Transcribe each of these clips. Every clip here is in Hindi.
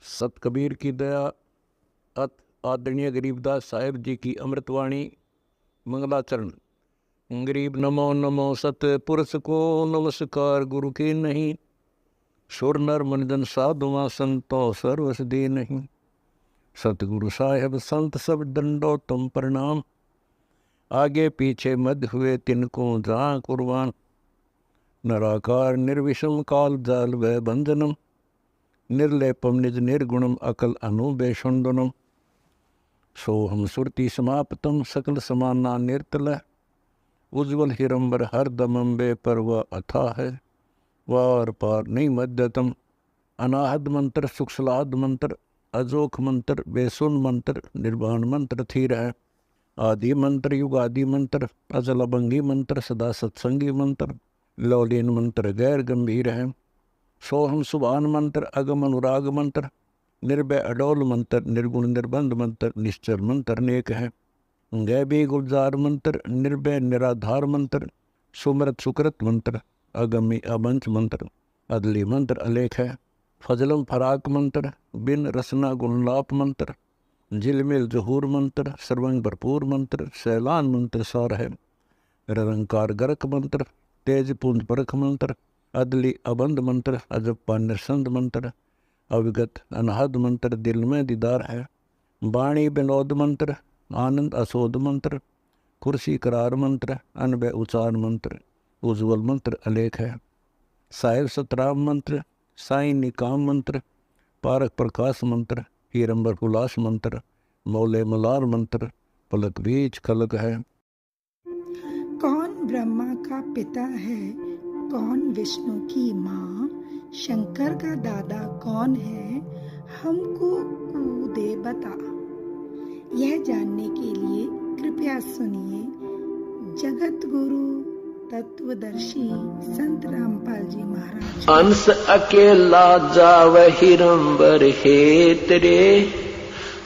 सत कबीर की दया अत आदरणीय गरीबदास साहेब जी की अमृतवाणी मंगलाचरण। गरीब नमो नमो सत पुरुष को नमस्कार गुरु के नहीं, सुर नर मनजन साधुआ संतो सर्वस दे नहीं। सतगुरु साहेब संत सब दंडो तुम प्रणाम, आगे पीछे मध्य हुए तिनको जहाँ कुर्बान। नराकार निर्विषम काल जाल व बंधनम, निर्लेपम निज निर्गुणम अकल अनुबेषुंडनम। सोहम सुरति समाप्तम सकल समाना निर्तल, उज्ज्वल हिरंबर हर दमंबे पर वह अथा है। वार पार नहीं मध्यतम, अनाहद मंत्र सुखसलाद मंत्र, अजोख मंत्र बेसुन मंत्र, निर्वाण मंत्र थीर है। आदि मंत्र युगादि मंत्र, अजल अभंगी मंत्र, सदा सत्संगी मंत्र, लौलीन मंत्र गैर गंभीर है। सोहम सुभान मंत्र, अगम अनुराग मंत्र, निर्भय अडोल मंत्र, निर्गुण निर्बंध मंत्र, निश्चर मंत्र अनेक है। गैबी गुलजार मंत्र, निर्भय निराधार मंत्र, सुमरत सुकृत मंत्र, अगमी अबंच मंत्र, अदली मंत्र अलेख है। फजलम फराक मंत्र, बिन रसना गुणलाप मंत्र, झिलमिल जहूर मंत्र, सर्वंग भरपूर मंत्र, सैलान मंत्र सार है। निरंकार गरक मंत्र, तेज पुंज परख मंत्र, अदली अबंध मंत्र, अजप्पा निरसंद मंत्र, अविगत अनहद मंत्र, दिल में दीदार है। वाणी विनोद मंत्र, आनंद असोद मंत्र, कुर्सी करार मंत्र, अनबय उचार मंत्र, उज्ज्वल मंत्र अलेख है। साहिब सतराम मंत्र, साई निकाम मंत्र, पारक प्रकाश मंत्र, हीरंबर हुलास मंत्र, मौले मलार मंत्र, पलक बीज खलक है। कौन ब्रह्मा का पिता है, कौन विष्णु की माँ, शंकर का दादा कौन है, हमको दे बता। यह जानने के लिए कृपया सुनिए जगत गुरु तत्वदर्शी संत रामपाल जी महाराज। हंस अकेला जाव हिरंबर हेत रे,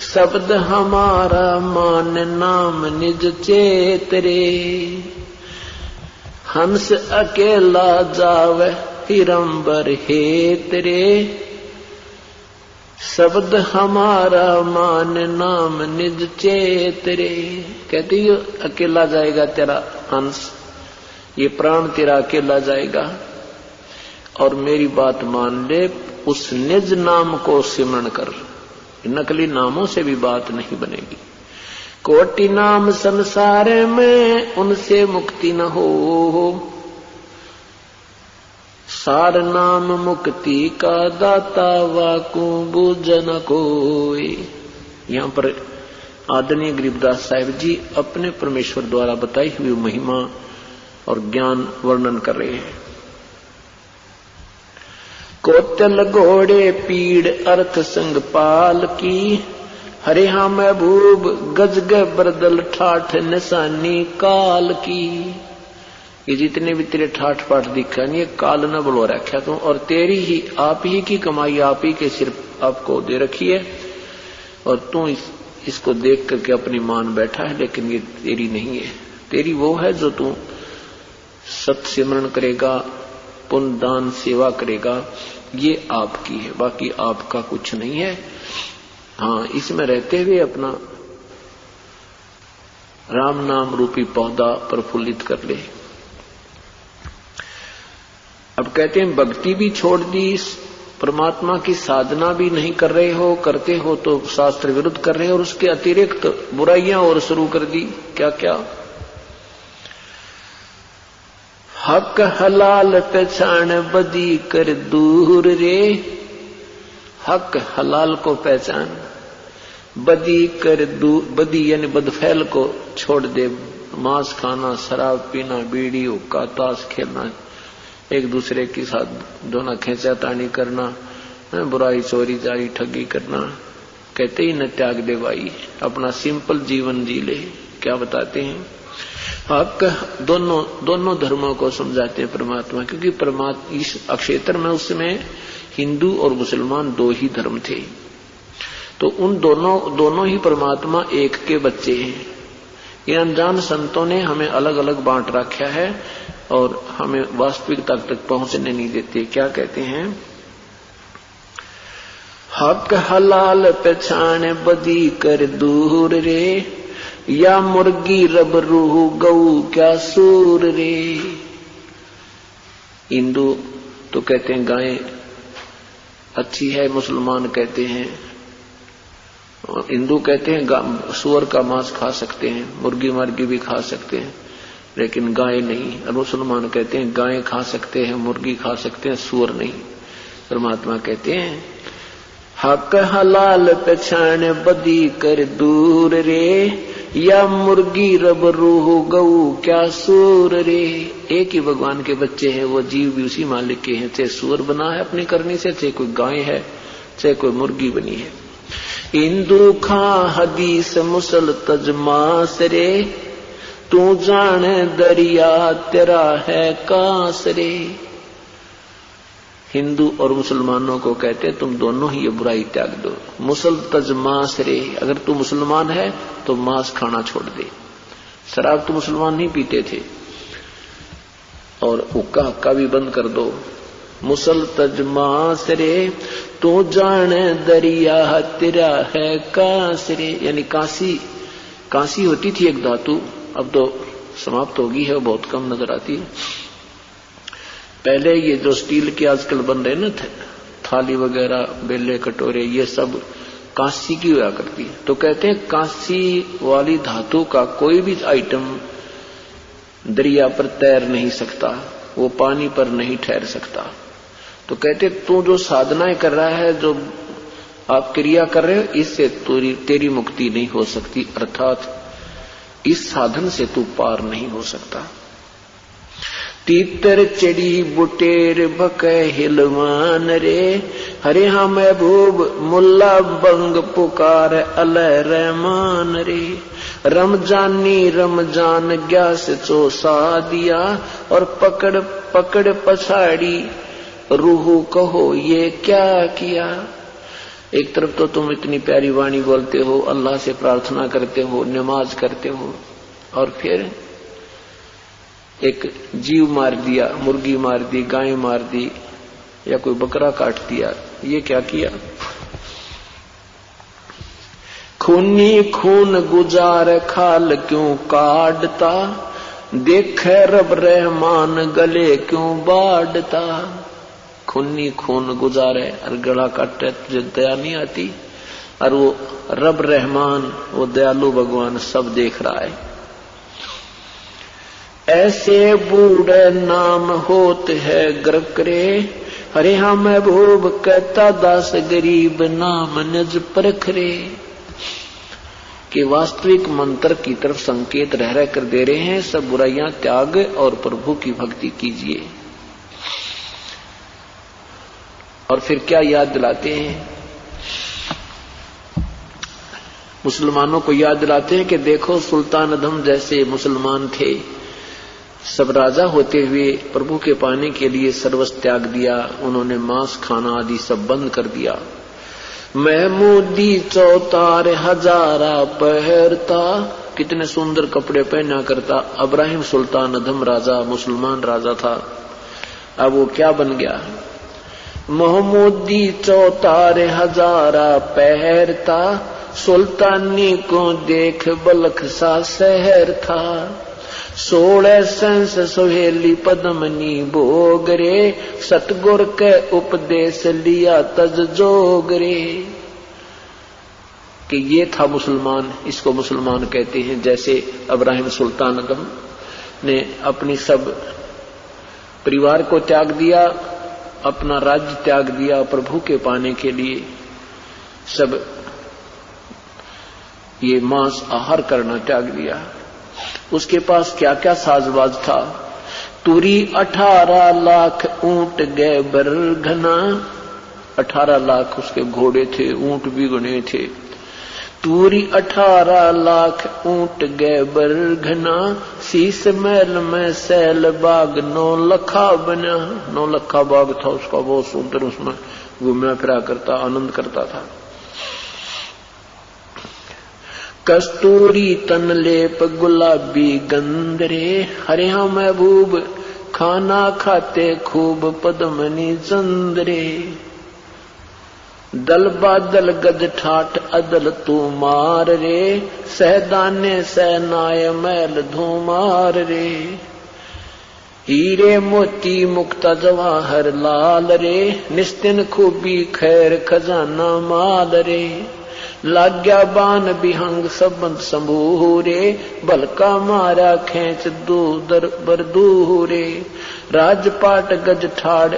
शब्द हमारा मान नाम निज चेत रे। हंस अकेला जाव हिरंबर हेत रे, शब्द हमारा मान नाम निज चेत रे। कहती है अकेला जाएगा तेरा हंस, ये प्राण तेरा अकेला जाएगा, और मेरी बात मान ले, उस निज नाम को सिमरण कर। नकली नामों से भी बात नहीं बनेगी। कोटि नाम संसार में उनसे मुक्ति न हो, सार नाम मुक्ति का दाता वाकू बूझन कोई। यहाँ पर आदरणीय गरीबदास साहिब जी अपने परमेश्वर द्वारा बताई हुई महिमा और ज्ञान वर्णन कर रहे हैं। कोतल घोड़े पीड़ अर्थ संग पाल की, हरिहा महबूब गजग बरदल ठाठ निशानी काल की। ये जितने भी तेरे ठाठ पाठ दिखा नहीं, काल न बुलवा रखा तू, और तेरी ही आप ही की कमाई आप ही के सिर आपको दे रखी है, और तू इसको देख करके अपनी मान बैठा है, लेकिन ये तेरी नहीं है। तेरी वो है जो तू सत सिमरण करेगा, पुण्य दान सेवा करेगा, ये आपकी है, बाकी आपका कुछ नहीं है। हाँ, इसमें रहते हुए अपना राम नाम रूपी पौधा प्रफुल्लित कर ले। अब कहते हैं भक्ति भी छोड़ दी, परमात्मा की साधना भी नहीं कर रहे हो, करते हो तो शास्त्र विरुद्ध कर रहे हो, और उसके अतिरिक्त बुराइयां और शुरू कर दी। क्या क्या? हक हलाल पहचान बदी कर दूर रे, हक हलाल को पहचान, बदी कर दूर, बदी यानी बदफैल को छोड़ दे। मांस खाना, शराब पीना, बीड़ी हुक्का, ताश खेलना, एक दूसरे के साथ दोना खेचा तानी करना, बुराई चोरी जारी ठगी करना, कहते ही न त्याग दे भाई, अपना सिंपल जीवन जी ले। क्या बताते हैं? हक दोनों धर्मों को समझाते हैं परमात्मा, क्योंकि परमात्मा इस क्षेत्र में उस समय हिंदू और मुसलमान दो ही धर्म थे, तो उन दोनों ही परमात्मा एक के बच्चे हैं। ये अनजान संतों ने हमें अलग अलग बांट रखा है और हमें वास्तविकता तक पहुंचने नहीं देते। क्या कहते हैं? हक हलाल पहचान बदी कर दूर रे, या मुर्गी रब रूह गऊ क्या सूर रे। हिंदू तो कहते हैं गाय अच्छी है, मुसलमान कहते हैं, हिंदू कहते हैं सूअर का मांस खा सकते हैं, मुर्गी मर्गी भी खा सकते हैं, लेकिन गाय नहीं। और मुसलमान कहते हैं गाय खा सकते हैं, मुर्गी खा सकते हैं, सूअर नहीं। परमात्मा कहते हैं हक हलाल पहचान बदी कर दूर रे, या मुर्गी रब रूह गऊ क्या सूर रे। एक ही भगवान के बच्चे हैं, वो जीव भी उसी मालिक के हैं, चाहे सूअर बना है अपनी करनी से, चाहे कोई गाय है, चाहे कोई मुर्गी बनी है। हिंदू खा हदीस मुसल तजमास रे, तू जाने दरिया तेरा है कास रे। हिंदू और मुसलमानों को कहते हैं तुम दोनों ही ये बुराई त्याग दो। मुसल तज मांस रे, अगर तू मुसलमान है तो मांस खाना छोड़ दे। शराब तो मुसलमान नहीं पीते थे, और हुक्का हक्का भी बंद कर दो। मुसल तज मांस रे, तू जाने दरिया तेरा है कांस रे। यानी कांसी होती थी एक धातु, अब तो समाप्त होगी है, बहुत कम नजर आती है। पहले ये जो स्टील के आजकल बन रहे ना थाली वगैरह, बेले कटोरे, ये सब कांसी की हुआ करती है। तो कहते हैं कांसी वाली धातु का कोई भी आइटम दरिया पर तैर नहीं सकता, वो पानी पर नहीं ठहर सकता। तो कहते तू जो साधनाएं कर रहा है, जो आप क्रिया कर रहे हो, इससे तेरी मुक्ति नहीं हो सकती, अर्थात इस साधन से तू पार नहीं हो सकता। तीतर चढ़ी बुटेर बके हिलवान रे, हरे हाँ महबूब मुल्ला बंग पुकार अल रहमान रे। रमजानी रमजान ग्यास चोसा दिया, और पकड़ पकड़ पछाड़ी रूह कहो ये क्या किया। एक तरफ तो तुम इतनी प्यारी वाणी बोलते हो, अल्लाह से प्रार्थना करते हो, नमाज करते हो, और फिर एक जीव मार दिया, मुर्गी मार दी, गाय मार दी, या कोई बकरा काट दिया, ये क्या किया। खूनी खून गुजार खाल क्यों काटता, देखे रब रहमान गले क्यों बाढ़ता। खूनी खून गुजारे और गला काटे, तुझे दया नहीं आती, और वो रब रहमान, वो दयालु भगवान सब देख रहा है। ऐसे बूढ़े नाम होत है ग्रक रे, हरे हाँ महबूब कहता दास गरीब नाम निज परख रे। कि वास्तविक मंत्र की तरफ संकेत रह रह कर दे रहे हैं, सब बुराइयां त्याग और प्रभु की भक्ति कीजिए। और फिर क्या याद दिलाते हैं, मुसलमानों को याद दिलाते हैं कि देखो सुल्तान अदम जैसे मुसलमान थे, सब राजा होते हुए प्रभु के पाने के लिए सर्वस्व त्याग दिया, उन्होंने मांस खाना आदि सब बंद कर दिया। महमूदी चौतार हजारा पहरता, कितने सुंदर कपड़े पहना करता। इब्राहिम सुल्तान अदम राजा, मुसलमान राजा था, अब वो क्या बन गया। महमूदी चौतार हजारा पहरता, सुल्तानी को देख बलख सा शहर था। 16 संस सोहेली पद्मनी भोगरे, सतगुर के उपदेश लिया तज जोगरे। कि ये था मुसलमान, इसको मुसलमान कहते हैं। जैसे इब्राहिम सुल्तान अदम ने अपनी सब परिवार को त्याग दिया, अपना राज्य त्याग दिया प्रभु के पाने के लिए, सब ये मांस आहार करना त्याग दिया। उसके पास क्या क्या साजबाज था। तुरी 18 लाख ऊंट गए बरघना, 18 लाख उसके घोड़े थे, ऊंट भी गुने थे। तुरी 18 लाख ऊंट गए बरघना, शीश महल में सैल बाग 9 लखा बना। 9 लखा बाग था उसका, बहुत सुंदर, उसमें घूमना फिरा करता, आनंद करता था। कस्तूरी तन लेप गुलाबी गंदरे, हरे हाँ महबूब खाना खाते खूब पद्मनी चंद्रे। दल बादल गज ठाठ अदल तू मार रे, सहदाने सहनाय मैल धूमार रे। हीरे मोती मुक्ता जवाहर लाल रे, निस्तिन खूबी खैर खजाना माल रे। लाग्या बान बिहंग सबंत संभू रे, बलका मारा खेच दू दर बरदू रे। राजपाट गज ठाड़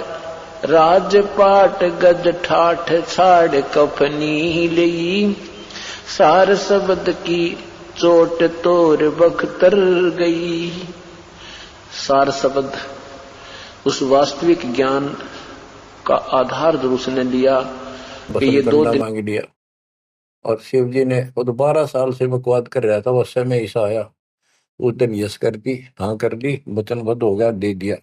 राजपाट गज ठाठ छाड़ कफनी लई, सार शब्द की चोट तोर बख्तर गई। सार शब्द उस वास्तविक ज्ञान का आधार जरूर उसने लिया कि ये 2 दिन मांग लिया। और शिव जी ने वो 12 साल से बकवाद कर रहा था, वो समय ऐसा आया उस दिन यस कर दी, हाँ कर दी, वचनबद्ध हो गया, दे दिया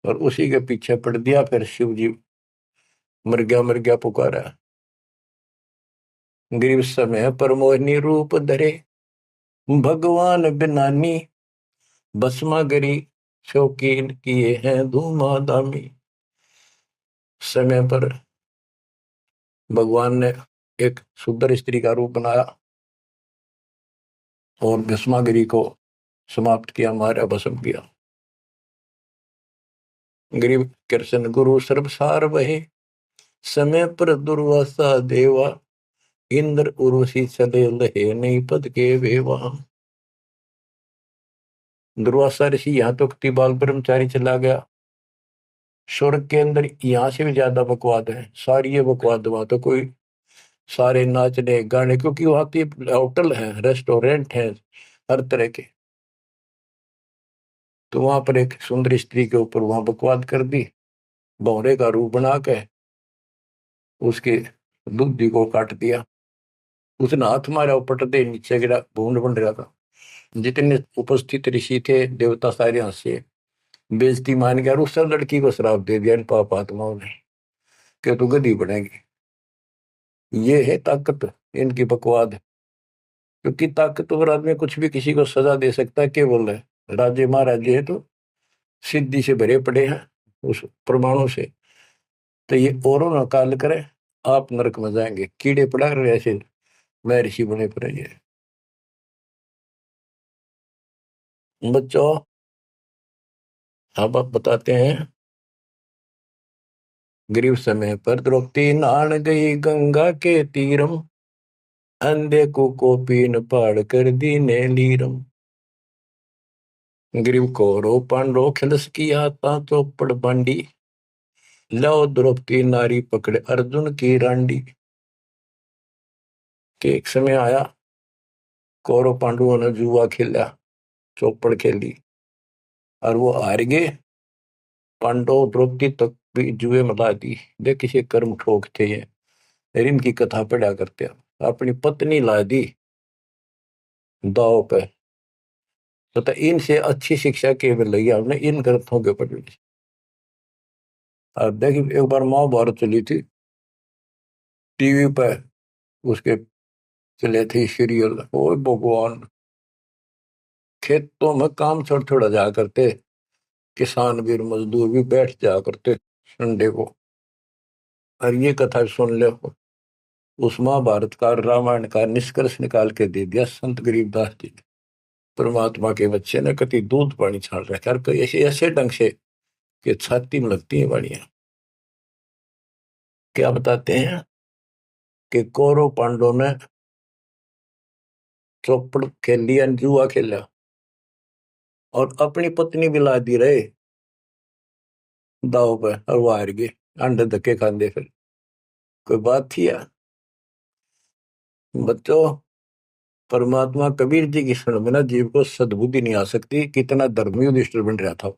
और उसी के पीछे पड़ दिया। फिर शिव जी मर गया पुकारा। गरीब समय पर मोहिनी रूप धरे, भगवान बिनानी, भस्मा गरी शौकीन किए हैं धूमाधामी। समय पर भगवान ने एक सुंदर स्त्री का रूप बनाया और भस्मागिरी को समाप्त किया, मारा, भस्म किया। गरीब कृष्ण गुरु सर्वसार वहे, समय पर दुर्वासा देवा, इंद्र उर्वशी चले लहे नहीं पद के वेवा। दुर्वासा ऋषि यहाँ तो बाल ब्रह्मचारी चला गया, स्वर्ग के अंदर यहाँ से भी ज्यादा बकवाद है। सारी ये बकवाद वहां तो कोई सारे नाचने गाने, क्योंकि वहां पे होटल है, रेस्टोरेंट है हर तरह के। तो वहां पर एक सुंदर स्त्री के ऊपर वहां बकवाद कर दी, भौरे का रूप बना के उसके दूधी को काट दिया। उसने हाथ मारा, उपट दे नीचे गिरा, भूड बन रहा था। जितने उपस्थित ऋषि थे देवता सारे हंसे, बेइज्जती मान गया और उस लड़की को श्राप दे दिया इन पाप आत्माओं ने कि तू गधी बनेगी। ये है ताकत इनकी बकवाद। क्योंकि ताकतवर आदमी कुछ भी किसी को सजा दे सकता है, केवल है राजे महाराजे है तो सिद्धि से भरे पड़े हैं उस परमाणु से। तो ये औरों ना काल करे, आप नरक में जाएंगे, कीड़े पड़ा रहे ऐसे मैं ऋषि बने पड़े। ये बच्चों अब आप बताते हैं, गरीब समय पर द्रौपदी नहान गई गंगा के तीरम, अंधे को पीन पाड़ कर दीने लीरम। गरीब कौरव पांडव खिलस की आता चौपड़ बांडी, लो द्रौपदी नारी पकड़े अर्जुन की रांडी। के एक समय आया, कौरव पांडवों ने जुआ खेला, चौपड़ खेली और वो हार गए। पांडव द्रौपदी तक भी जुए में ला दी। देख किसी कर्म ठोक थे ये, इनकी कथा पढ़ा करते हैं। अपनी पत्नी ला दी दाव पे, तो इनसे अच्छी शिक्षा केवल लगी हमने इन ग्रंथों के पढ़ने। और देखिए एक बार महाभारत चली थी टीवी पे, उसके चले थे सीरियल। ओ भगवान, खेतों में काम छोड़ छोड़ा जा करते, किसान भी मजदूर भी बैठ जा करते संडे को, और ये कथा सुन ले। उस महाभारत का रामायण का निष्कर्ष निकाल के दे दिया संत गरीबदास जी ने। परमात्मा के बच्चे ने कति दूध पानी छाल रखा, और ऐसे ऐसे ढंग से कि छाती में लगती है वाणियां। क्या बताते हैं कि कौरव पांडव ने चौपड़ खेल लिया, जुआ खेला और अपनी पत्नी भी ला दी रहे दाव पे, और वो हार गए, अंडे धक्के खाते। फिर कोई बात थी यार बच्चों। परमात्मा कबीर जी की शरण में ना जीव को सद्बुद्धि नहीं आ सकती। कितना धर्मी युधिष्ठिर बन रहा था,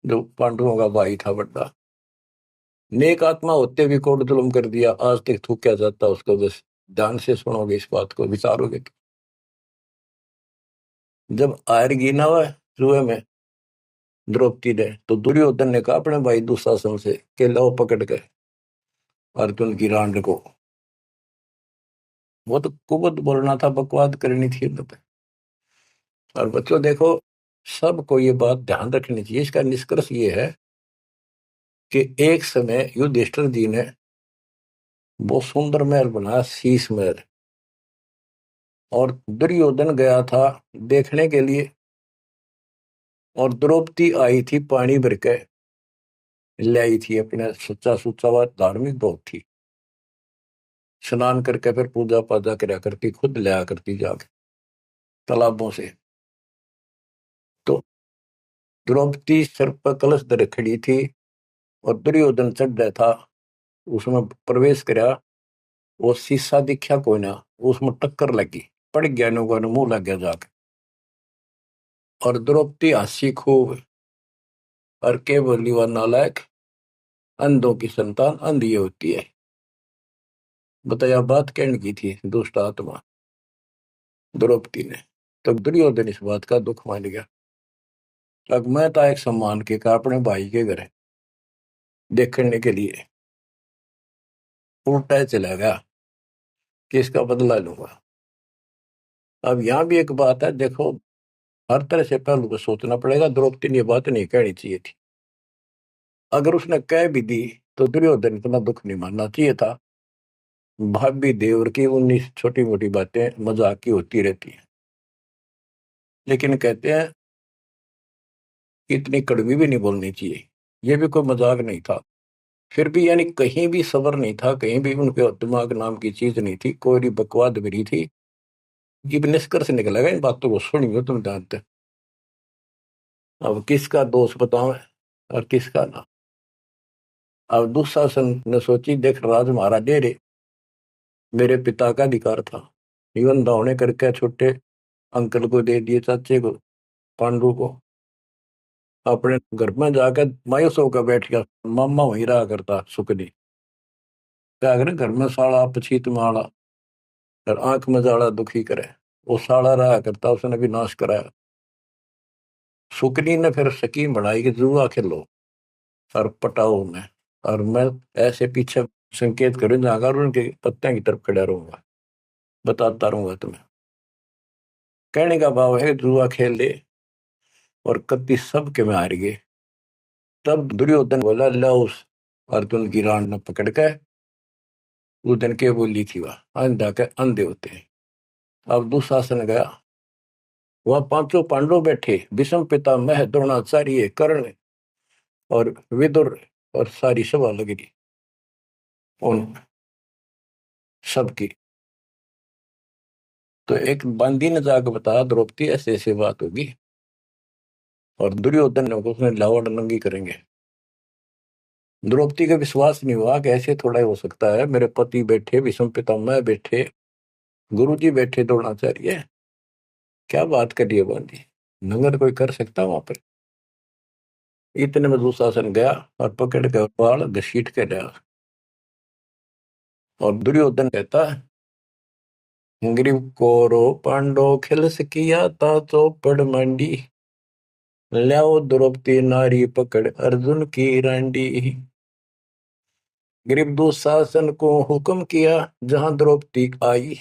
जो पांडवों का भाई था बड़ा नेक आत्मा होते भी कोट जुल्म कर दिया, आज तक थूका जाता उसको। बस ध्यान से सुनोगे, इस बात को विचारोगे तो। जब आयरगी ना हुआ जुए में द्रौपदी ने, तो दुर्योधन ने कहा अपने भाई दुशासन से कि लो पकड़ के अर्जुन की रांड को। वो तो कुबत बोलना था, बकवाद करनी थी। और बच्चों देखो, सबको ये बात ध्यान रखनी चाहिए। इसका निष्कर्ष ये है कि एक समय युधिष्ठिर जी ने वो सुंदर महल बनाया, शीश महल, और दुर्योधन गया था देखने के लिए, और द्रौपदी आई थी पानी भर के लाई थी, अपने सच्चा सुच्चा हुआ, धार्मिक बहुत थी, स्नान करके फिर पूजा पाजा कराया करती, खुद लाया करती जाके तालाबों से। तो द्रौपदी सिर पर कलश धरे खड़ी थी और दुर्योधन चढ़ रहा था, उसमें प्रवेश कराया, वो शीशा दिखा कोई ना, उसमें टक्कर लगी, पड़ गया, नौका ने मुंह लग गया जाके, और द्रौपदी हंसी खूब, और के बोली, वह नालायक, अंधों की संतान अंधी होती है। बताया बात कहने की थी दुष्ट आत्मा द्रौपदी ने। तो दुर्योधन इस बात का दुख मान गया। अब मैं था एक सम्मान के का अपने भाई के घर देखने के लिए, उल्टा चला गया कि इसका बदला लूंगा। अब यहां भी एक बात है, देखो, हर तरह से पहलू को सोचना पड़ेगा। द्रौपदी ने ये बात नहीं कहनी चाहिए थी, अगर उसने कह भी दी तो दुर्योधन इतना दुख नहीं मानना चाहिए था। भाभी देवर की 19 छोटी मोटी बातें मजाक की होती रहती है, लेकिन कहते हैं कि इतनी कड़वी भी नहीं बोलनी चाहिए, ये भी कोई मजाक नहीं था। फिर भी यानी कहीं भी सबर नहीं था, कहीं भी उनके दिमाग नाम की चीज नहीं थी, कोई बकवाद भी नहीं थी। ये भी निष्कर्ष निकलेगा इन बातों को सुनियो तुम जानते। अब किसका दोष बताओ और किसका ना। अब दुशासन ने सोची, देख राज हमारा डेरे, मेरे पिता का अधिकार था, जीवन दावने करके छोटे अंकल को दे दिए, चाचे को, पांडु को। अपने घर में जाकर मायूस होकर बैठ गया, मामा वहीं रहा करता सुखनी, क्या करे घर में साड़ा पछीत माड़ा, और आंख में जाड़ा दुखी करे, वो साड़ा रहा करता, उसने भी नाश कराया। सुकनी ने फिर स्कीम बनाई कि जुआ खेलो और पटाओ में, और मैं ऐसे पीछे संकेत करूं जाकर उनके पत्ते की तरफ खड़ा रहूंगा, बताता रहूंगा तुम्हें। कहने का भाव है जुआ खेल ले और कत्ती सब के में हार गए। तब दुर्योधन बोला, ला उस अर्जुन की रान न पकड़ के, उस दिन के बोली थी वह, अंधा के अंधे होते हैं। अब दुशासन गया, वह पांचों पांडव बैठे, भीष्म पितामह, द्रोणाचार्य, कर्ण और विदुर, और सारी सभा लग रही उन सबकी। तो एक बंदी ने जाकर बताया द्रौपदी ऐसे ऐसे बात होगी, और दुर्योधन ने उसने लावड़ नंगी करेंगे। द्रौपदी का विश्वास नहीं हुआ कि ऐसे थोड़ा ही हो सकता है, मेरे पति बैठे, भीष्म पितामह बैठे, गुरुजी बैठे, द्रोणाचार्य, क्या बात कर रही है बंदी, नंगर कोई कर सकता वहां पर। इतने में दुशासन गया और पकड़ के बाल घसीट के गया, और दुर्योधन कहता, ग्रीव कोरो पांडो खिलस किया ता चौपड़ मंडी, ल्याओ द्रौपदी नारी पकड़ अर्जुन की रांडी। ग्रीव दुशासन को हुक्म किया, जहां द्रौपदी आई,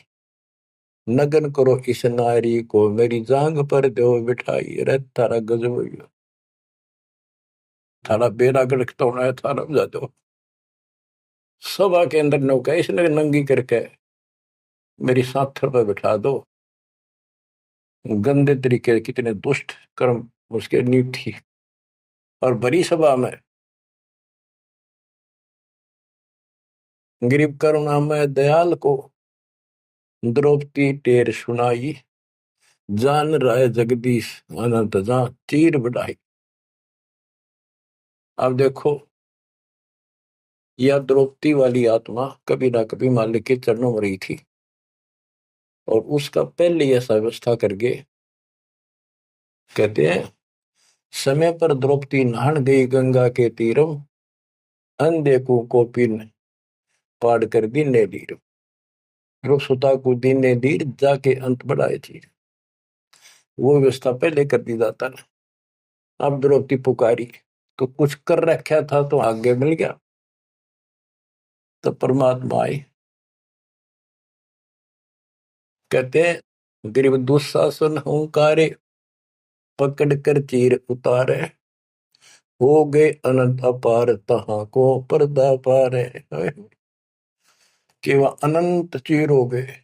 नगन करो इस नारी को, मेरी जांग पर दो बिठाई। अरे थारा गजब हो गया, थारा बेड़ा गड़कता होना है, थारा बजा दो। सभा के अंदर नौका इसने नंगी करके मेरी साथर पर बिठा दो। गंदे तरीके, कितने दुष्ट कर्म उसके नींव थी। और बड़ी सभा में गरीब करुणामय दयाल को द्रौपदी टेर सुनाई, जान राय जगदीश अनंत जा चीर बढ़ाई। अब देखो, यह द्रौपदी वाली आत्मा कभी ना कभी मालिक के चरणों में रही थी, और उसका पहले ऐसा व्यवस्था करके कहते हैं, समय पर द्रौपदी नहान गई गंगा के तीरम, अंधे को कोपिन पाड़ कर दीने लीर, सुता को दीने लीर, जाके अंत बढ़ाए चीर। वो व्यवस्था पहले कर दी जाता ना। अब द्रौपदी पुकारी तो कुछ कर रखा था तो आगे मिल गया, तो परमात्मा आई। कहते हैं गरीब दुशासन हुंकारे, पकड़ कर चीर उतारे, हो गए अनंत अपार तहां को पर्दा पार है कि वह अनंत चीर हो गए।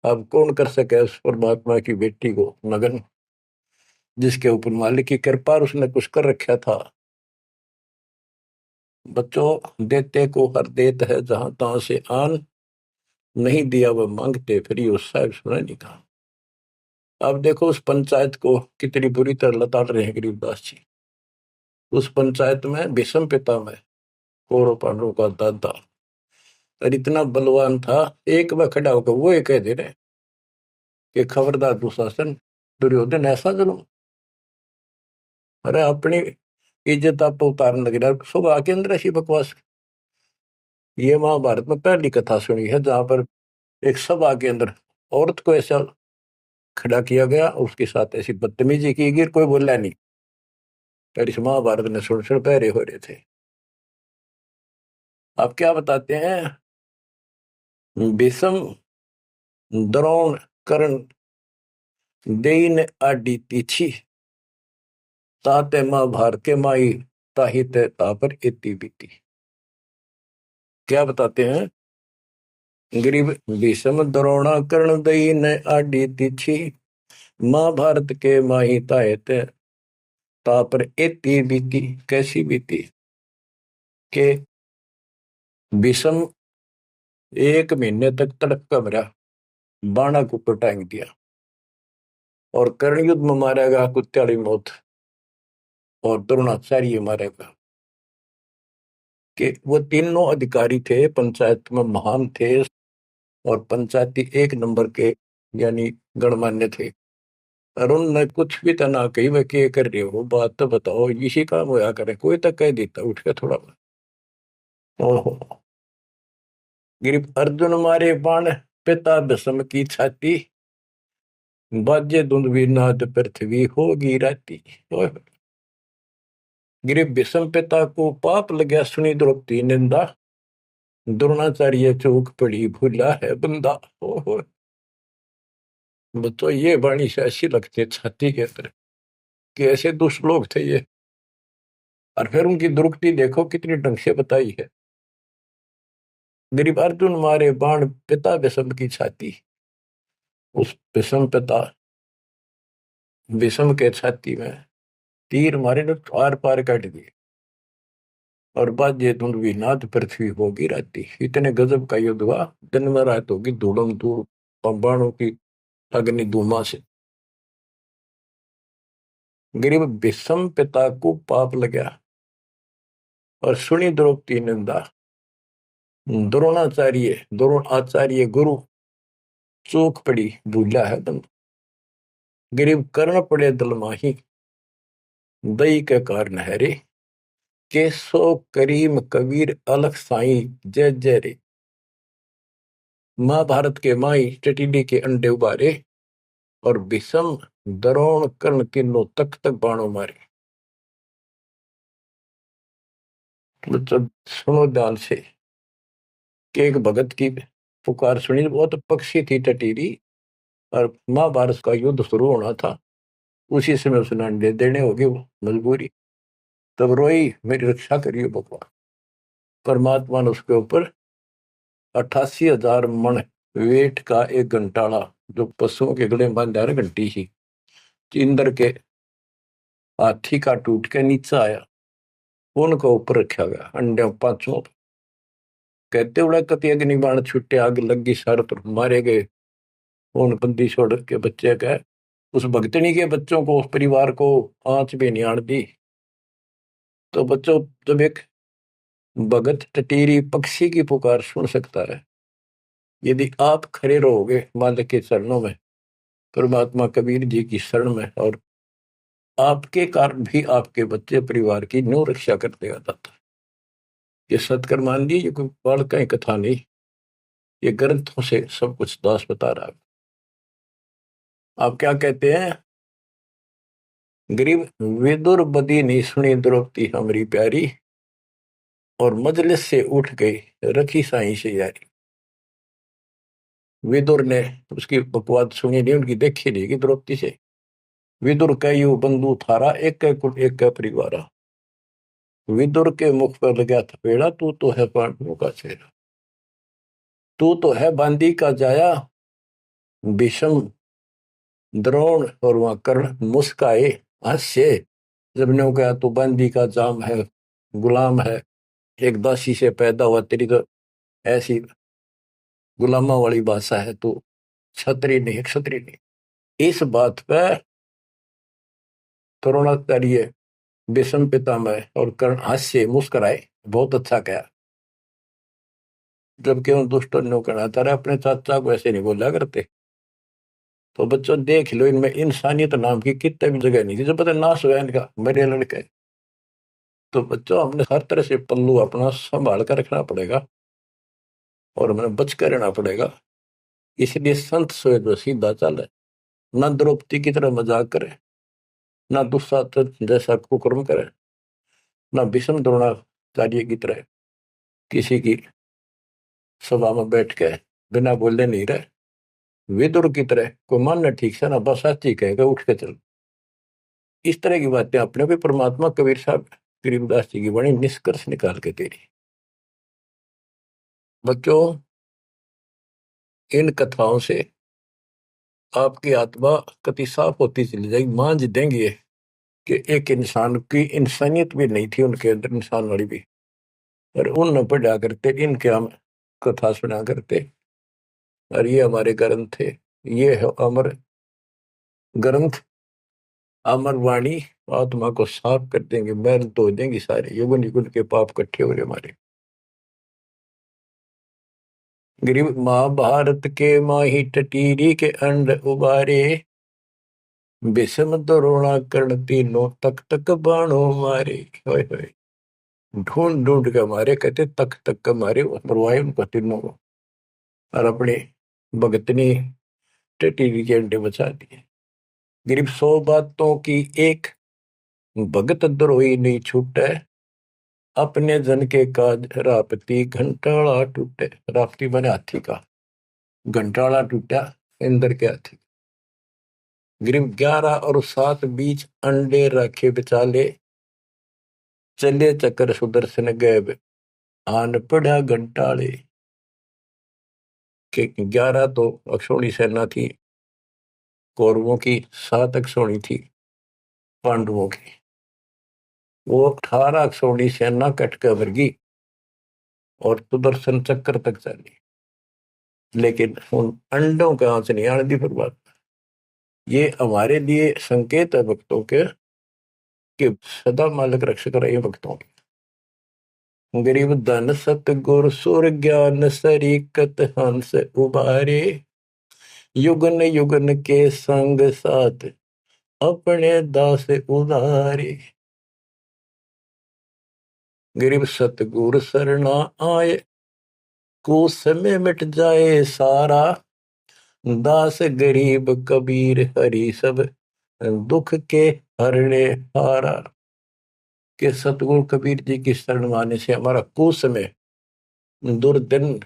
अब कौन कर सके उस परमात्मा की बेटी को नगन, जिसके ऊपर मालिक की कृपा और उसने कुछ कर रखा था। बच्चों, देते को हर देत है जहां तहां से आन, नहीं दिया वह मांगते फिर उस साहब सुना नहीं कहा। अब देखो उस पंचायत को कितनी बुरी तरह लताड़ रहे हैं गरीबदास जी। उस पंचायत में भीष्म पितामह कौरव पांडवों का दादा और इतना बलवान था, एक बार खड़ा होकर वो ये कह दे रहे कि खबरदार दुशासन, दुर्योधन ऐसा जुल्म। अरे अपनी इज्जत आप उतारने लग रहा सब आके अंदर ऐसी बकवास। ये महाभारत में पहली कथा सुनी है जहां पर एक सभा के अंदर औरत को ऐसा खड़ा किया गया, उसके साथ ऐसी बदतमीजी की गई, कोई बोला नहीं। पर इस महाभारत ने सुन पहरे हो रहे थे। आप क्या बताते हैं, भीष्म द्रोण कर्ण देन आडी तीछी ताते महाभारत के माई ताही ते तापर इति बीती। क्या बताते हैं, गरीब भीष्म द्रोण कर्ण देन आडी तीछी महाभारत के माही ताहे ते तापर इति बीती। कैसी बीती के भीष्म 1 महीने तक तड़प का मरा, बाणा को ऊपर टांग दिया, और कर्ण युद्ध में मारेगा कुत्त्याली मौत, और द्रोणाचार्य मारेगा। कि वो तीनों अधिकारी थे, पंचायत में महान थे और पंचायती 1 नंबर के यानी गणमान्य थे। और उनने कुछ भी तो ना कही वे क्या कर रहे हो, बात तो बताओ, इसी काम होया करे, कोई तो कह देता उठ के थोड़ा। ओहो, गिरिप अर्जुन मारे बाण पिता भीष्म की छाती, बाजे धुंधवी नाद पृथ्वी होगी राती। गिरिप भीष्म पिता को पाप लगा सुनी द्रौपदी निंदा, द्रोणाचार्य चौक पड़ी भूला है बंदा। ओहो, तो ये वाणी से ऐसी लगती छाती के अंदर कि ऐसे दुष्ट लोग थे ये। और फिर उनकी दुर्गति देखो कितनी ढंग से बताई है। गरीब अर्जुन मारे बाण पिता भीष्म की छाती, उस भीष्म पिता भीष्म के छाती में तीर मारे ने आर पार काट दिए, और बाजे धुंधवी नाद पृथ्वी होगी राती। इतने गजब का युद्ध हुआ, दिन में रात होगी धूड़म धूड़ बाणों की अग्नि धूमा से। गरीब भीष्म पिता को पाप लगा और सुनी द्रौपदी निंदा, द्रोण आचार्य गुरु चूक पड़ी भूला है बंद। गरीब कर्ण पड़े दल माही, दई के कारण है रे, केसो करीम कबीर अलख साई जय जय रे। महाभारत के माई टटीडी के अंडे उबारे, और भीष्म द्रोण कर्ण तीनों तक तक बाणों मारे। मतलब सुनो ध्यान से कि एक भगत की पुकार सुनी, बहुत पक्षी थी टटीरी, और महाभारत का युद्ध शुरू होना था, उसी समय उसने अंडे देने होगी वो मजबूरी। तब रोई मेरी रक्षा करिए भगवान। परमात्मा ने उसके ऊपर 88,000 मन वेट का एक घंटाड़ा, जो पशुओं के गले में बांधा घंटी ही, इंद्र के हाथी का टूट के नीचे आया, उनको ऊपर रखा गया अंडे 5 कहते उड़ा कति अग्नि बाण छुट्टे, आग लगी सारे तरफ मारे गए। उन बंदी छोड़ के बच्चे कह उस भगतनी के बच्चों को, उस परिवार को आंच भी नहीं आन दी। तो बच्चों, जब एक भगत टटीरी पक्षी की पुकार सुन सकता है, यदि आप खड़े रहोगे मालिक के चरणों में, परमात्मा कबीर जी की शरण में, और आपके कारण भी आपके बच्चे परिवार की न्यू रक्षा कर देगा दाता। ये सत्कर मान लीजिए, कोई बाल का कथा नहीं, ये ग्रंथों से सब कुछ दास बता रहा है। आप क्या कहते हैं, गरीब विदुर बदी नहीं सुनी द्रौपदी हमारी प्यारी, और मजलिस से उठ गई रखी साई से यारी। विदुर ने उसकी बकवाद सुनी नहीं, उनकी देखी नहीं कि द्रौपदी से। विदुर कयु बंधु थारा, एक कुल एक परिवारा। विदुर के मुख पर लगा थपेड़ा, तू तो है पांडवों का चेहरा, तू तो है बांदी का जाया। भीष्म, द्रोण और वहां कर्ण मुस्काए हास्य। जब ने कहा तू बांदी का जाम है, गुलाम है, एक दासी से पैदा हुआ, तेरी तो ऐसी गुलामा वाली भाषा है, तू क्षत्रिय नहीं, क्षत्रिय नहीं। इस बात पर द्रोणाचार्य, भीष्म पितामह और कर्ण हास्य मुस्कुराए, बहुत अच्छा कहा। जबकि उन दुष्टों ने कहना तारा अपने चाचा को ऐसे नहीं बोला करते। तो बच्चों देख लो, इनमें इंसानियत नाम की कितने भी जगह नहीं थी। जब पता नाश हुआ इनका, मेरे लड़के, तो बच्चों हमने हर तरह से पल्लू अपना संभाल कर रखना पड़ेगा और हमें बच कर रहना पड़ेगा। इसलिए संत सोए जो सीधा चले, ना द्रौपदी की तरह मजाक करे, ना दुस्साहस जैसा कुकर्म करे, ना भीष्म द्रोणाचार्य की तरह किसी की सभा में बैठ के बिना बोले नहीं रहे। विदुर की तरह कोई मानना ठीक से ना बस साची कहेगा उठ के चल। इस तरह की बातें अपने भी परमात्मा कबीर साहब गरीबदास जी की बड़ी निष्कर्ष निकाल के दे रही। बच्चों, इन कथाओं से आपकी आत्मा कति साफ होती चली जाएगी। मान देंगे कि एक इंसान की इंसानियत भी नहीं थी उनके अंदर, इंसान वाली भी, और उन न पढ़ा करते, इनके हम कथा सुना करते। और ये हमारे ग्रंथ थे, ये है अमर ग्रंथ, अमर वाणी, आत्मा को साफ कर देंगे, मैल धो देंगे सारे युगन युगन के पाप इकट्ठे हो रहे हमारे। गरीब महाभारत के माही टटीरी के अंड उबारे, विषम द्रोणा कर्ण तीनों तक तक बाणों मारे। होय होय, ढूंढ ढूंढ के मारे, कहते तक तक के मारे, मरवाए उनको तीनों को, और अपने भगतनी टटीरी के अंडे बचा दिए। गरीब 100 बातों की एक, भगत द्रोही नहीं छूटे, अपने जन के काज रापती घंटाला टूटे। रापती बने हाथी का, घंटाला टूटा इंद्र के हाथी। गरीब 11 और 7 बीच अंडे रखे बिचाले, चले चक्कर सुदर्शन गए आन पड़ा घंटाले। के 11 तो अक्षौणी सेना थी कौरवों की, 7 अक्षौणी थी पांडवों की। वो 18 अक्षौणी सेना कट कर वर्गी और सुदर्शन चक्कर तक चली, लेकिन उन अंडों का आंच नहीं आने दी। फिर बात ये हमारे लिए संकेत है भक्तों के, कि सदा मालिक रक्षक रहे भक्तों के। गरीब धन सत गुर सुर ज्ञान सरीकत हंस उबारे, युगन युगन के संग साथ अपने दास उदारे। गरीब सतगुर सरना आए, कुछ में मिट जाए सारा, दास गरीब कबीर हरि सब दुख के हरने हारा। के सतगुरु कबीर जी की शरण आने से हमारा कुछ समय, दुर्दिन,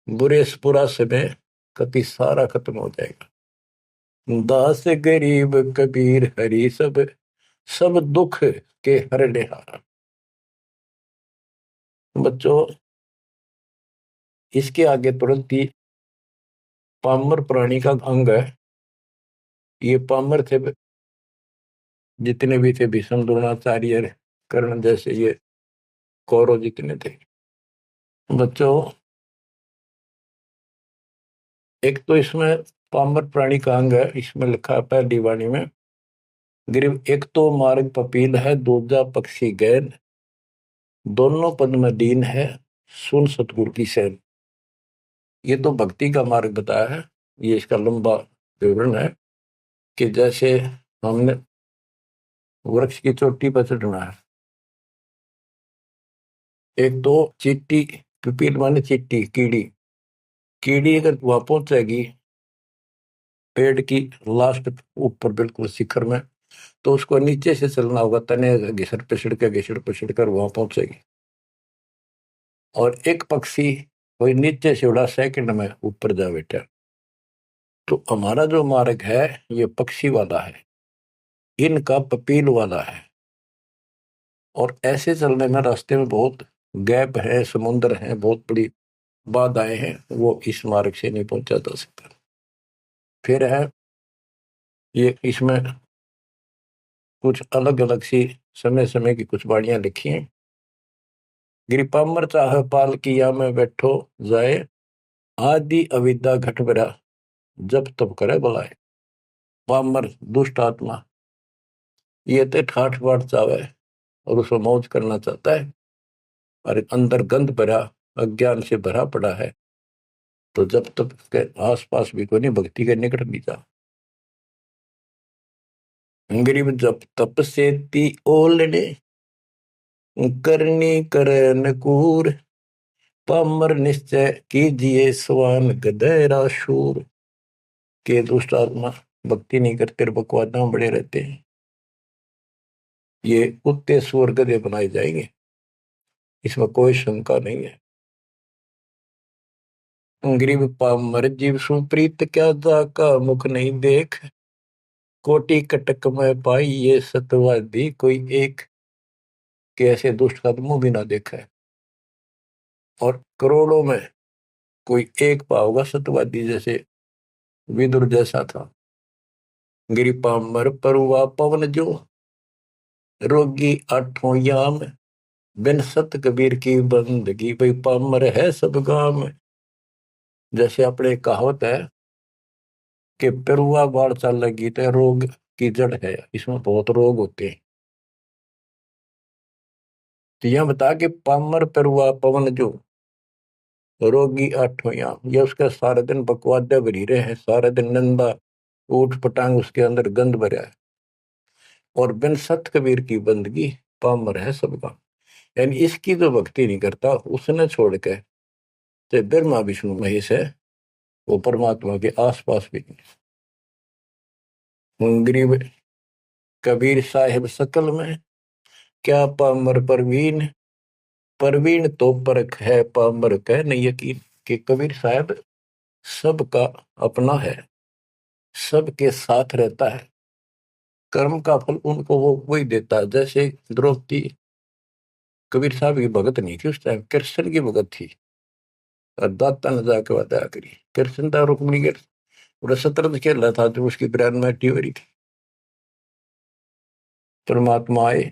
बुरे बुरा समय कति सारा खत्म हो जाएगा। दास गरीब कबीर हरि सब सब दुख के हरने हारा। बच्चों, इसके आगे तुरंत ही पामर प्राणी का अंग है। ये पामर थे जितने भी थे, भीष्म द्रोणाचार्य कर्ण जैसे ये कौरव जितने थे। बच्चों, एक तो इसमें पामर प्राणी का अंग है, इसमें लिखा है पहली वाणी में, गरीब एक तो मार्ग पपील है, दूजा पक्षी गैन, दोनों पद में दीन है, सुन सतगुरु की सैन। ये तो भक्ति का मार्ग बताया है। ये इसका लंबा विवरण है कि जैसे हमने वृक्ष की चोटी पर चढ़ना है, एक तो चीटी, पिपील माने चीटी, कीड़ी, कीड़ी अगर वहां पहुंचेगी पेड़ की लास्ट ऊपर बिल्कुल शिखर में, तो उसको नीचे से चलना होगा, तने घिसड़ पिसड़ कर वहां पहुंचेगी। और एक पक्षी कोई नीचे से उड़ा, सेकंड में ऊपर जा बैठा। तो हमारा जो मार्ग है ये पक्षी वाला है, इनका पपील वाला है। और ऐसे चलने में रास्ते में बहुत गैप है, समुद्र है, बहुत बड़ी बाधाएं हैं, वो इस मार्ग से नहीं पहुंचा जा सकता। फिर है ये, इसमें कुछ अलग अलग सी समय समय की कुछ बाणियां लिखी हैं। गिरिपामर चाह पाल किया में बैठो जाए, आदि अविद्या घट बरा, जब तब करे बुलाए। पामर दुष्ट आत्मा ये तो ठाठ बाट चावे और उसको मौज करना चाहता है, और अंदर गंध भरा अज्ञान से भरा पड़ा है, तो जब तक के आसपास भी कोई नहीं भक्ति के निकट नहीं जा। गरीब जब तप से ती ओलने, करनी करे नकूर, पामर निश्चय कीजिए स्वान गधेरा शूर। के दुष्ट आत्मा भक्ति नहीं करते, बकवादा में बड़े रहते हैं, ये कुत्ते सुअर गधे बनाए जाएंगे, इसमें कोई शंका नहीं है। गरीब पामर जीव सुप्रीत क्या जाका मुख नहीं देख, कोटि कटक में पाई ये सतवादी कोई एक। के ऐसे दुष्ट का मुंह भी ना देखा है, और करोड़ों में कोई एक पाओगा सतवादी, जैसे विदुर जैसा था। गिरी पामर परुआ पवन जो, रोगी आठों याम, बिन सत कबीर की बंदगी भाई पामर है सब गाम। जैसे अपने कहावत है कि पेरुआ बाढ़ चल लगी तो रोग की जड़ है, इसमें बहुत रोग होते हैं। तो यह बता के पामर पेरुआ पवन जो, रोगी आठों याम, ये उसका सारा दिन बकवादा भरी रहे हैं, सारा दिन नंदा ऊट पटांग उसके अंदर गंद भरा है, और बिन सत कबीर की बंदगी पामर है सबका। यानी इसकी जो भक्ति नहीं करता, उसने छोड़ के चाहे ब्रह्मा विष्णु महेश है, वो परमात्मा के आसपास भी नहीं। गरीब कबीर साहिब सकल में, क्या पामर परवीन, परवीन तो परख है पामर कह नहीं यकीन। कि कबीर साहब सबका अपना है, सबके साथ रहता है, कर्म का फल उनको वो वही देता है। जैसे द्रौपदी कबीर साहब की भगत नहीं थी, उस टाइम कृष्ण की भगत थी, और दाता ने जाके वादा करी, कृष्ण था रुक्मिणी के पूरा शतरंज खेल रहा था, जो उसकी ब्रांड में हो रही थी। परमात्मा आए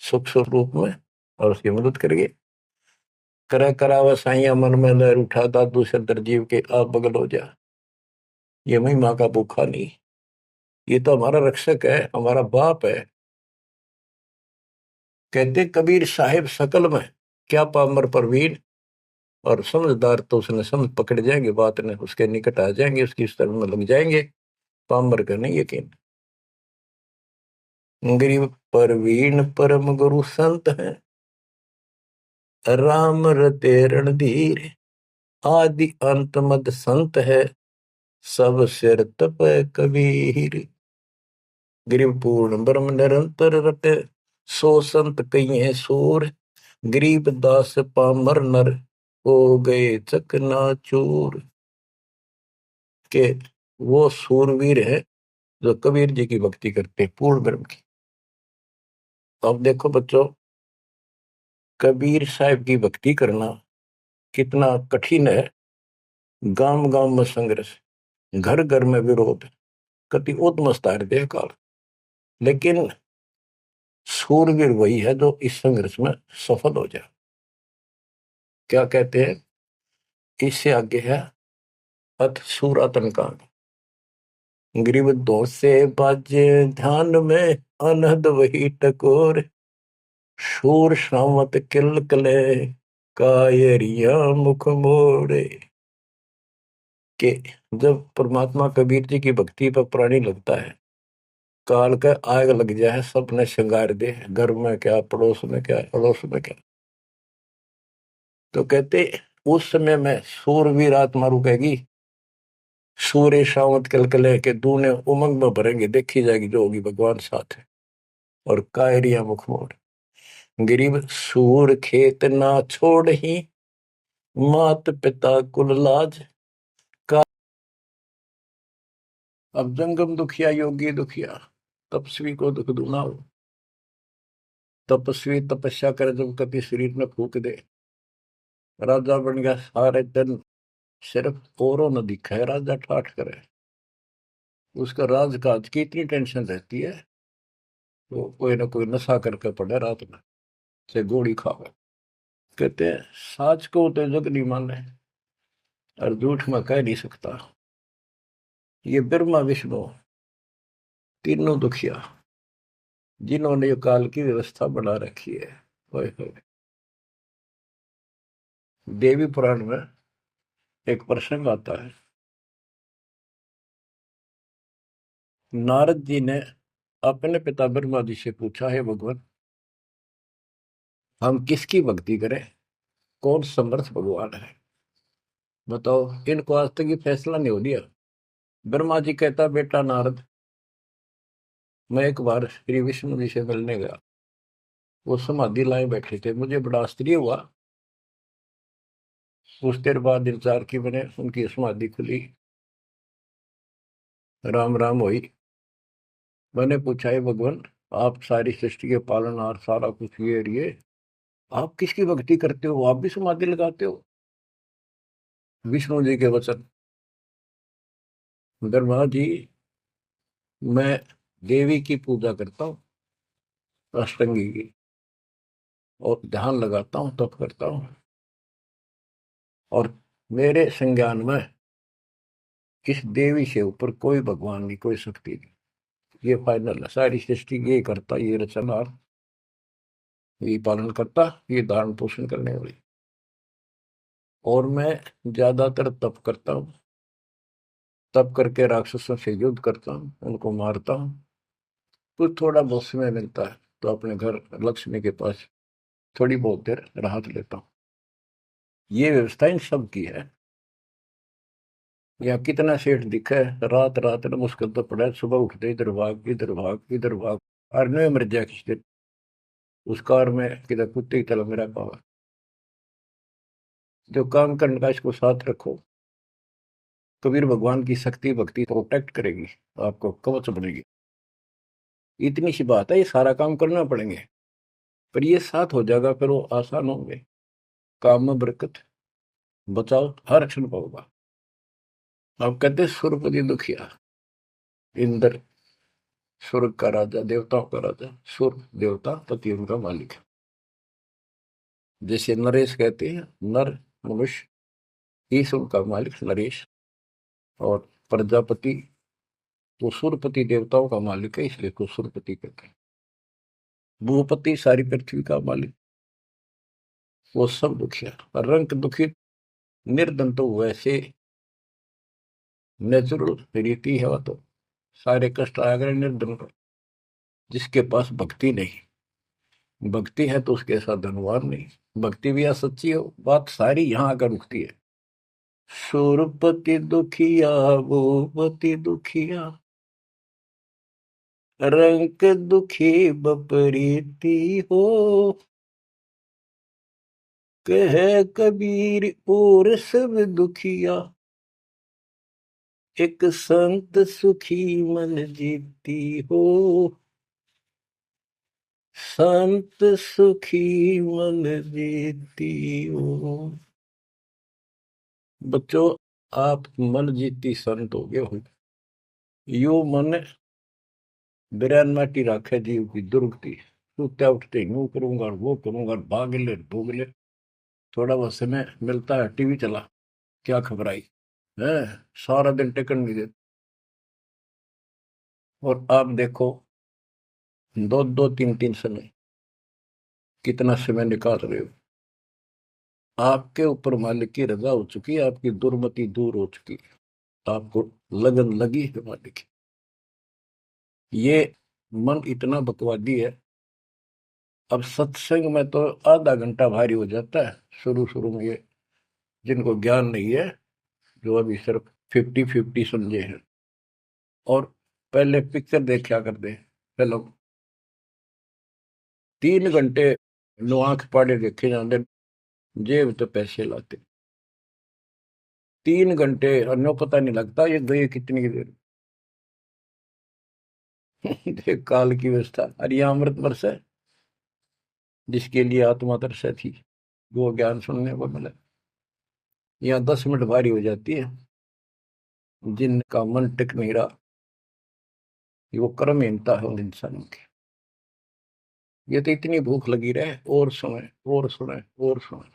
सुख स्वरूप में और उसकी मदद करिए। करे करावा साइया मन में लहर उठा, दादू सदर जीव के आप बगल हो जा। ये महिमा का भूखा नहीं, ये तो हमारा रक्षक है, हमारा बाप है। कहते कबीर साहिब सकल में, क्या पामर परवीन, और समझदार तो उसने समझ पकड़ जाएंगे, बात ने उसके निकट आ जाएंगे, उसकी स्तर में लग जाएंगे, पामर का नहीं यकीन। गरीब परवीन परम गुरु संत है, राम रते रणधीर, आदि अंत मद संत है, सब सिर तप कबीर। गरीब पूर्ण ब्रह्म निरंतर रटे, सो संत कई है सूर, गरीब दास पामर नर, हो गए चकनाचूर। के वो सूरवीर है जो कबीर जी की भक्ति करते हैं, पूर्ण ब्रह्म की। अब देखो बच्चों, कबीर साहब की भक्ति करना कितना कठिन है। गांव गांव में संघर्ष, घर घर में विरोध, कति उद्मस्तार दे काल, लेकिन सूरवीर वही है जो इस संघर्ष में सफल हो जाए। क्या कहते हैं, इससे आगे है अथ सूरातन कांड। ग्रीव दो से बाजे ध्यान में, अनहद वही टकोर, शूर श्रावत किल कले, कायरिया मुख मोड़े। के जब परमात्मा कबीर जी की भक्ति पर प्राणी लगता है, काल का आग लग जाए, सबने श्रृंगार दे, घर में क्या, पड़ोस में क्या, अड़ोस में क्या। तो कहते उस समय में सूरवीर आत्मा रुकेगी, सूर्य शावत कलकले के दूने उमंग में भरेंगे, देखी जाएगी जो होगी भगवान साथ है। और कायरिया मुख मोड़, गरीब सूर खेत ना छोड़ ही, मात पिता कुल लाज का। अब जंगम दुखिया योगी दुखिया, तपस्वी को दुख दूना हो। तपस्वी तपस्या करे जब कभी शरीर में फूक दे, राजा बन गया सारे दिन, सिर्फ औरों न दिखा है राजा ठाठ करे, उसका राजकाज की इतनी टेंशन रहती है, वो कोई ना कोई नशा करके पड़े रात में से गोली खावे। कहते हैं साच को तो जग नहीं माने और झूठ में कह नहीं सकता। ये ब्रह्मा विष्णु तीनों दुखिया जिन्होंने ये काल की व्यवस्था बना रखी है। होए होए। देवी पुराण में एक प्रसंग आता है, नारद जी ने अपने पिता ब्रह्मा जी से पूछा, है भगवान हम किसकी भक्ति करें, कौन समर्थ भगवान है, बताओ। इनको आज तक ये फैसला नहीं हो दिया। ब्रह्मा जी कहता, बेटा नारद, मैं एक बार श्री विष्णु जी से मिलने गया, वो समाधि लाए बैठे थे, मुझे बड़ा आश्चर्य हुआ। कुछ देर बाद इंतजार की मैंने, उनकी समाधि खुली, राम राम हुई। मैंने पूछा, है भगवान आप सारी सृष्टि के पालनहार, सारा कुछ ये आप किसकी भक्ति करते हो, आप भी समाधि लगाते हो। विष्णु जी के वचन, ब्रह्मा जी मैं देवी की पूजा करता हूँ, अष्टंगी की, और ध्यान लगाता हूँ, तप करता हूँ, और मेरे संज्ञान में इस देवी से ऊपर कोई भगवान नहीं, कोई शक्ति नहीं। ये फाइनल है, सारी सृष्टि ये करता, ये रचनहार, ये पालन करता, ये धारण पोषण करने वाली। और मैं ज्यादातर तप करता हूँ, तप करके राक्षसों से युद्ध करता हूँ, उनको मारता हूँ। कुछ थोड़ा बहुत समय मिलता है तो अपने घर लक्ष्मी के पास थोड़ी बहुत देर राहत लेता हूँ। ये व्यवस्था इन सब की है। या कितना सेठ दिखा है, रात रात में मुश्किल तो पड़ा है, सुबह उठते इधर भाग इधर भाग इधर भाग, और नहीं मर जाए किसी दिन उस कार में किधर कुत्ते की तरह मेरा पावा। जो काम करने का इसको साथ रखो, कबीर भगवान की शक्ति भक्ति प्रोटेक्ट करेगी, आपको कवच बनेगी। इतनी सी बात है, ये सारा काम करना पड़ेंगे, पर ये साथ हो जाएगा, फिर वो आसान होंगे। काम में बरकत, बचाओ हर क्षण पाओगा। आप कहते सुरपति दुखिया, इंद्र स्वर्ग का राजा, देवताओं का राजा, सुर देवता पति उनका मालिक है। जैसे नरेश कहते हैं, नर मनुष्य, ईश उनका मालिक नरेश, और प्रजापति तो सुरपति देवताओं का मालिक है, इसलिए तो सुरपति कहते हैं। भूपति सारी पृथ्वी का मालिक, वो सब दुखिया। रंग दुखी निर्धन तो वैसे नेचुरल रीति है, वह तो सारे कष्ट आ गए निर्धन को। जिसके पास भक्ति नहीं, भक्ति है तो उसके साथ धनवान नहीं, भक्ति भी सच्ची हो, बात सारी यहाँ आकर रुकती है। सुरपति दुखिया भूपति दुखिया, रंग दुखी बपरीती हो, कह कबीर और सब दुखिया, एक संत सुखी मन जीती हो, संत सुखी मन जीती हो। बच्चों आप मन जीती संत हो गए हो। यो मन बिरन माटी राखे जीव की दुर्गति, सुत्या उठते यूं करूंगा वो करूंगा, भाग ले भोग ले, थोड़ा बहुत समय मिलता है टीवी चला, क्या खबर आई है, सारा दिन टिकट नहीं देते। और आप देखो दो दो तीन तीन समय कितना समय निकाल रहे हो। आपके ऊपर मालिक की रजा हो चुकी है, आपकी दुर्मति दूर हो चुकी है, आपको लगन लगी है मालिक की। ये मन इतना बकवादी है। अब सत्संग में तो आधा घंटा भारी हो जाता है शुरू शुरू में, ये जिनको ज्ञान नहीं है, जो अभी सिर्फ 50-50 समझे हैं, और पहले पिक्चर देखा करते फिल्म, 3 घंटे नो आंख पाड़े देखे जाते, जेब तो पैसे लाते, 3 घंटे अन्य पता नहीं लगता ये गए कितनी देर। देख काल की व्यवस्था, अरे यहाँ अमृत वर्ष है, जिसके लिए आत्मा तरसे थी वो ज्ञान सुनने को मिला। यहाँ 10 मिनट भारी हो जाती है। जिनका मन टिक नहीं रहा, ये वो कर्महीनता है उन इंसानों की। ये तो इतनी भूख लगी रहे और सुने और सुने और सुने,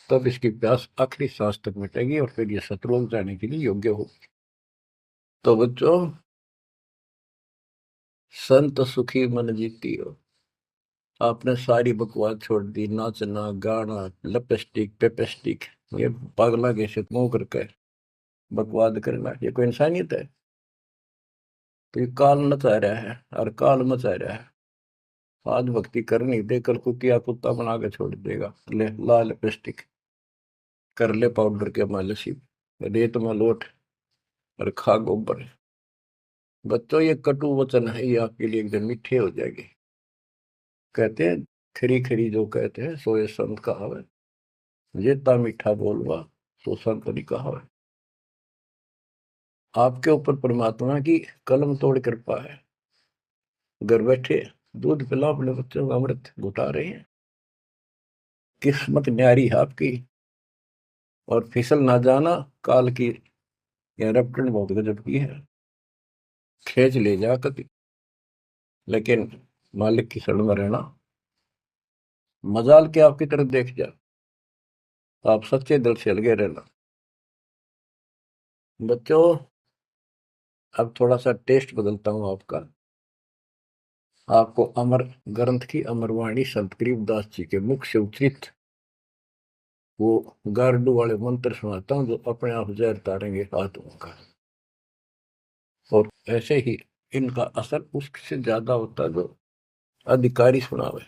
तब इसकी प्यास आखिरी सांस तक मिटेगी और फिर ये शत्रुओं जाने के लिए योग्य होगी। तो बच्चों, संत सुखी मन जीती हो। आपने सारी बकवास छोड़ दी, नाचना गाना लिपस्टिक पेपेस्टिक, ये पागला कैसे मुंह करके बकवाद करना, ये कोई इंसानियत है? तो ये काल मचा रहा है और काल मचा रहा है। आज भक्ति कर नहीं दे, कल कुतिया कुत्ता बना के छोड़ देगा। ले ला लिपस्टिक, कर ले पाउडर के मालिश, रेत में लोट और खा गोबर। बच्चों, ये कटु वचन है, ये आपके लिए एकदम मीठे हो जाएंगे। कहते हैं खरी खरी जो कहते हैं सो ये संत कहावे, जेता मीठा बोलवा सो संत नहीं कहावे। आपके ऊपर परमात्मा की कलम तोड़ कृपा है। घर बैठे दूध पिलाओ अपने बच्चों का, अमृत घुटा रहे हैं। किस्मत न्यारी है आपकी। और फिसल ना जाना, काल की रपटन बहुत गजब की है, खेच ले जा कभी, लेकिन मालिक की शरण में रहना। मजाल के आपकी तरफ देख जा, आप सच्चे दिल से लगे रहना। बच्चों, अब थोड़ा सा टेस्ट बदलता हूं आपका। आपको अमर ग्रंथ की अमरवाणी संत गरीबदास जी के मुख से उच्चरित वो गारडू वाले मंत्र सुनाता हूं, जो अपने आप जहर तारेंगे आत्मा का। और ऐसे ही इनका असर उससे ज्यादा होता है जो अधिकारी सुनावे।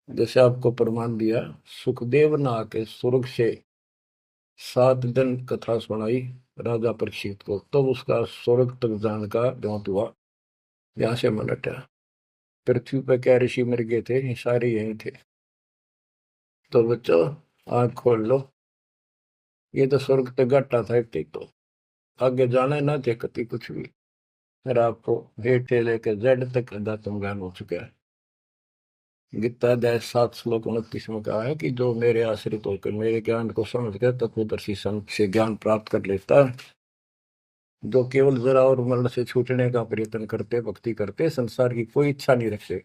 जैसे आपको प्रमाण दिया, सुखदेव ने आके स्वर्ग से 7 दिन कथा सुनाई राजा परीक्षित को, तब तो उसका स्वर्ग तक जाने का ज्ञात हुआ। यहां से मन हटा। पृथ्वी पर क्या ऋषि मर गए थे, ये सारे यही थे। तो बच्चों, आंख खोल लो। ये तो स्वर्ग तक घाटा था, तो आगे जाना ना थे कति कुछ भी। फिर आपको हेठ से लेकर जेड तक अध्यात्म ज्ञान हो चुका है। गीता अध्याय 7 श्लोक 29 में कहा है कि जो मेरे आश्रित होकर मेरे ज्ञान को समझ कर तत्वदर्शी संत से ज्ञान प्राप्त कर लेता है, जो केवल जरा और मरण से छूटने का प्रयत्न करते, भक्ति करते, संसार की कोई इच्छा नहीं रखते,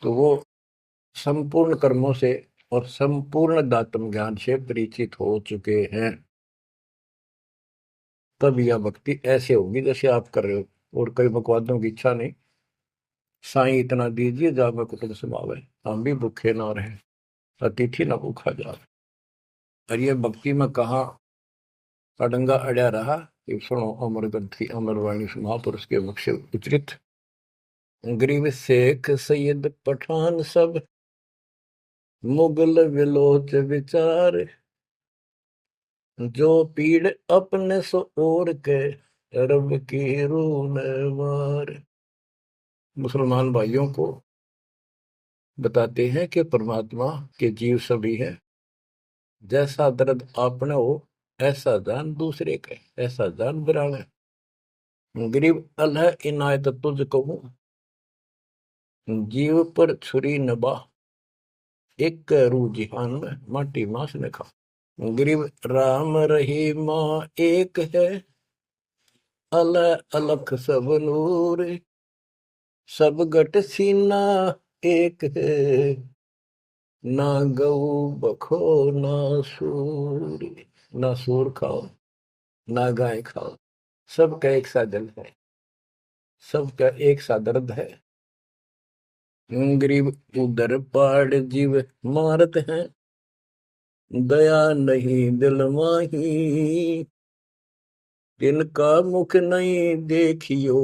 तो वो संपूर्ण कर्मों से और संपूर्ण दातम ज्ञान से परिचित हो चुके हैं। तब यह भक्ति ऐसे होगी जैसे आप कर रहे हो, और कई बकवादों की इच्छा नहीं। साईं इतना दीजिए जावे कुटुंब समावे, हम भी भूखे ना रहे, अतिथि न भूखा जावे। और ये भक्ति में कहा अडंगा अड़या रहा। ये सुनो अमर ग्रंथी अमरवाणी महापुरुष के मुख से उच्चरित। गरीब शेख सैयद पठान सब मुगल विलोच विचार, जो पीड़ अपने सो और के रब की रून मार। मुसलमान भाइयों को बताते हैं कि परमात्मा के जीव सभी है। जैसा दर्द आपने हो ऐसा जान दूसरे का, ऐसा जान बिराने। गरीब अल्लाह इनायत तुझ कहूं, जीव पर छुरी नबा, एक रू जिहान में माटी मांस ने खा। गरीब राम रही माँ एक है, अल्लाह अलख सब नूर, सब गट सीना एक है, ना गऊ बखो ना सूर। ना सूर खाओ ना गाय खाओ, सबका एक सा दिल है, सबका एक सा दर्द है। गरीब उधर पाड़ जीव मारत हैं, दया नहीं दिल माही, जिनका मुख नहीं देखियो,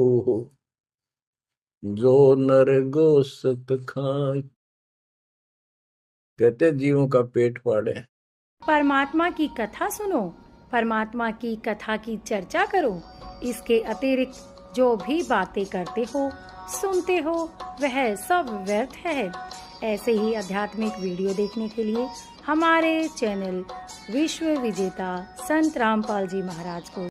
जो नर गोश्त खाए। कहते जीवों का पेट फाड़े। परमात्मा की कथा सुनो, परमात्मा की कथा की चर्चा करो। इसके अतिरिक्त जो भी बातें करते हो, सुनते हो, वह सब व्यर्थ है। ऐसे ही आध्यात्मिक वीडियो देखने के लिए हमारे चैनल विश्व विजेता संत रामपाल जी महाराज को